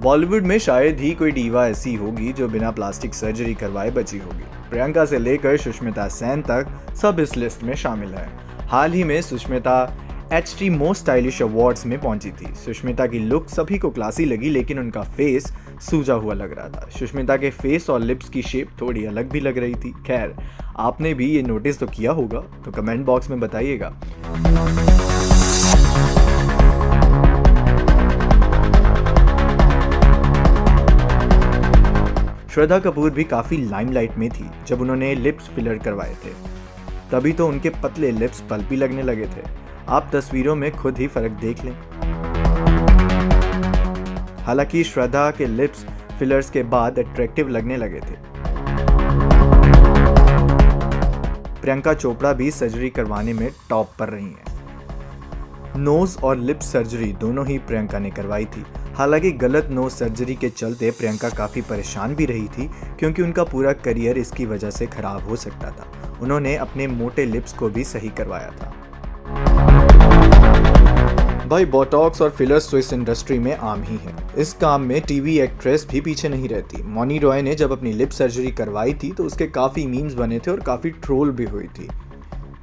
बॉलीवुड में शायद ही कोई डीवा ऐसी होगी जो बिना प्लास्टिक सर्जरी करवाए बची होगी। प्रियंका से लेकर सुष्मिता सेन तक सब इस लिस्ट में शामिल है। हाल ही में Sushmita HT most stylish awards में पहुंची थी। सुष्मिता की लुक सभी को क्लासी लगी, लेकिन उनका फेस सूजा हुआ लग रहा था। सुष्मिता के फेस और लिप्स की शेप थोड़ी अलग भी लग रही थी। खैर, आपने भी ये नोटिस तो किया होगा, तो कमेंट बॉक्स में बताइएगा। श्रद्धा कपूर भी काफी लाइमलाइट में थी जब उन्होंने लिप्स फिलर करवाए थे। तभी तो उनके पतले लिप्स पल्पी लगने लगे थे। आप तस्वीरों में खुद ही फर्क देख लें। हालांकि श्रद्धा के लिप्स फिलर्स के बाद अट्रैक्टिव लगने लगे थे। प्रियंका चोपड़ा भी सर्जरी करवाने में टॉप पर रही हैं। नोज और लिप सर्जरी दोनों ही प्रियंका ने करवाई थी। हालांकि गलत नोज सर्जरी के चलते प्रियंका काफी परेशान भी रही थी, क्योंकि उनका पूरा करियर इसकी वजह से खराब हो सकता था। उन्होंने अपने मोटे लिप्स को भी सही करवाया था। भाई, बोटॉक्स और फिलर्स तो इस इंडस्ट्री में आम ही है। इस काम में टीवी एक्ट्रेस भी पीछे नहीं रहती। मौनी रॉय ने जब अपनी लिप सर्जरी करवाई थी तो उसके काफी मीम्स बने थे और काफी ट्रोल भी हुई थी।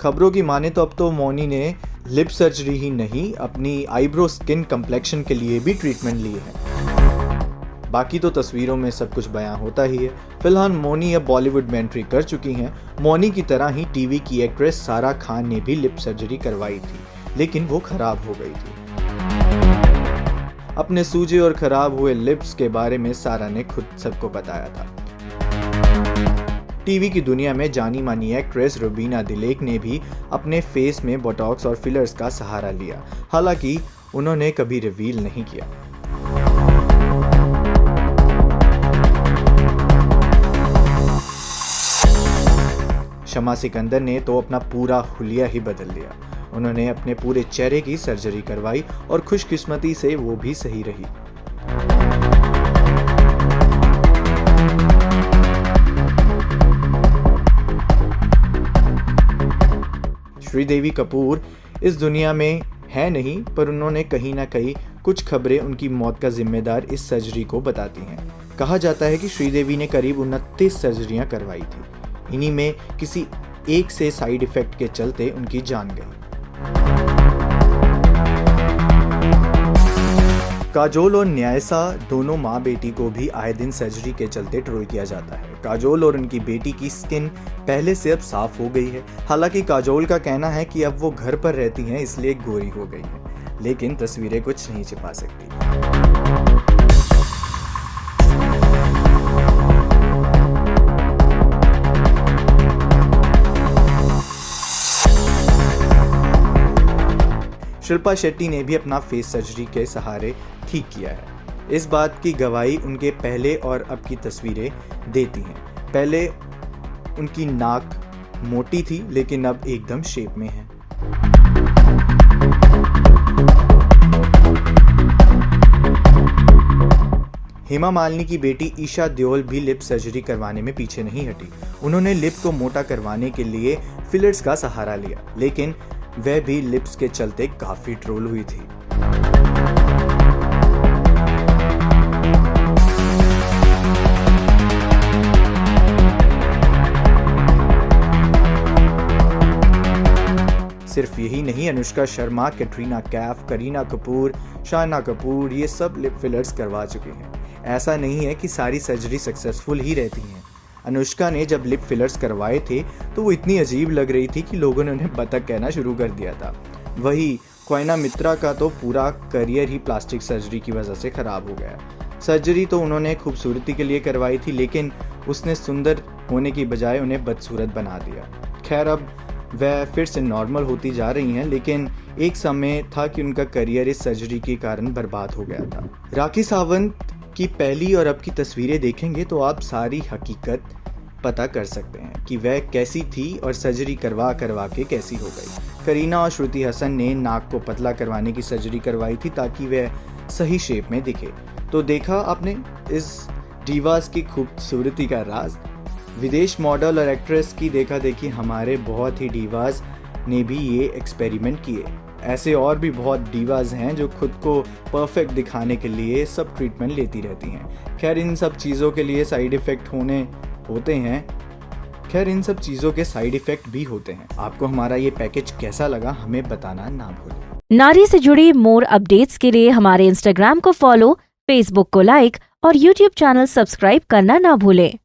खबरों की माने तो अब तो मौनी ने लिप सर्जरी ही नहीं, अपनी आईब्रो स्किन कंप्लेक्शन के लिए भी ट्रीटमेंट ली है। बाकी तो तस्वीरों में सब कुछ बयां होता ही है। फिलहाल मौनी अब बॉलीवुड में एंट्री कर चुकी हैं। मौनी की तरह ही टीवी की एक्ट्रेस सारा खान ने भी लिप सर्जरी करवाई थी, लेकिन वो खराब हो गई थी। अपने सूजे और खराब हुए लिप्स के बारे में सारा ने खुद सबको बताया था। टीवी की दुनिया में जानी मानी एक्ट्रेस रुबीना दिलेक ने भी अपने फेस में बोटॉक्स और फिलर्स का सहारा लिया। हालांकि उन्होंने कभी रिवील नहीं किया। शमा सिकंदर ने तो अपना पूरा हुलिया ही बदल लिया। उन्होंने अपने पूरे चेहरे की सर्जरी करवाई और खुशकिस्मती से वो भी सही रही। श्रीदेवी कपूर इस दुनिया में है नहीं, पर उन्होंने कहीं ना कहीं कुछ खबरें उनकी मौत का जिम्मेदार इस सर्जरी को बताती हैं। कहा जाता है कि श्रीदेवी ने करीब 29 सर्जरियां करवाई थी। इन्हीं में किसी एक से साइड इफेक्ट के चलते उनकी जान गई। काजोल और न्यासा दोनों माँ बेटी को भी आए दिन सर्जरी के चलते ट्रोल किया जाता है। काजोल और उनकी बेटी की स्किन पहले से अब साफ हो गई है। हालांकि काजोल का कहना है कि अब वो घर पर रहती हैं, इसलिए गोरी हो गई है, लेकिन तस्वीरें कुछ नहीं छिपा सकती। शिल्पा शेट्टी ने भी अपना फेस सर्जरी के सहारे ठीक किया है। इस बात की गवाही उनके पहले और अब की तस्वीरें देती हैं। पहले उनकी नाक मोटी थी, लेकिन अब एकदम शेप में है। हेमा मालिनी की बेटी ईशा देओल भी लिप सर्जरी करवाने में पीछे नहीं हटी। उन्होंने लिप को मोटा करवाने के लिए फिलर्स का सहारा लिया, लेकिन वह भी लिप्स के चलते काफी ट्रोल हुई थी। सिर्फ यही नहीं, अनुष्का शर्मा, कैटरीना कैफ, करीना कपूर, शाहिना कपूर ये सब लिप फिलर्स करवा चुके हैं। ऐसा नहीं है कि सारी सर्जरी सक्सेसफुल ही रहती हैं। अनुष्का ने जब लिप फिलर्स करवाए थे तो वो इतनी अजीब लग रही थी कि लोगों ने उन्हें बतख कहना शुरू कर दिया था। वही कोयना मित्रा का तो पूरा करियर ही प्लास्टिक सर्जरी की वजह से खराब हो गया। सर्जरी तो उन्होंने खूबसूरती के लिए करवाई थी, लेकिन उसने सुंदर होने की बजाय उन्हें बदसूरत बना दिया। खैर, अब वह फिर से नॉर्मल होती जा रही हैं, लेकिन एक समय था कि उनका करियर इस सर्जरी के कारण बर्बाद हो गया था। राखी सावंत की पहली और अब की तस्वीरें देखेंगे तो आप सारी हकीकत पता कर सकते हैं कि वह कैसी थी और सर्जरी करवा के कैसी हो गई। करीना और श्रुति हसन ने नाक को पतला करवाने की सर्जरी करवाई थी ताकि वह सही शेप में दिखे। तो देखा आपने इस डीवास की खूबसूरती का राज। विदेश मॉडल और एक्ट्रेस की देखा देखी हमारे बहुत ही डीवास ने भी ये एक्सपेरिमेंट किए। ऐसे और भी बहुत डीवाज हैं जो खुद को परफेक्ट दिखाने के लिए सब ट्रीटमेंट लेती रहती हैं। खैर इन सब चीज़ों के साइड इफ़ेक्ट भी होते हैं। आपको हमारा ये पैकेज कैसा लगा हमें बताना ना भूलें। नारी से जुड़ी मोर अपडेट्स के लिए हमारे इंस्टाग्राम को फॉलो, फेसबुक को लाइक और यूट्यूब चैनल सब्सक्राइब करना ना भूलें।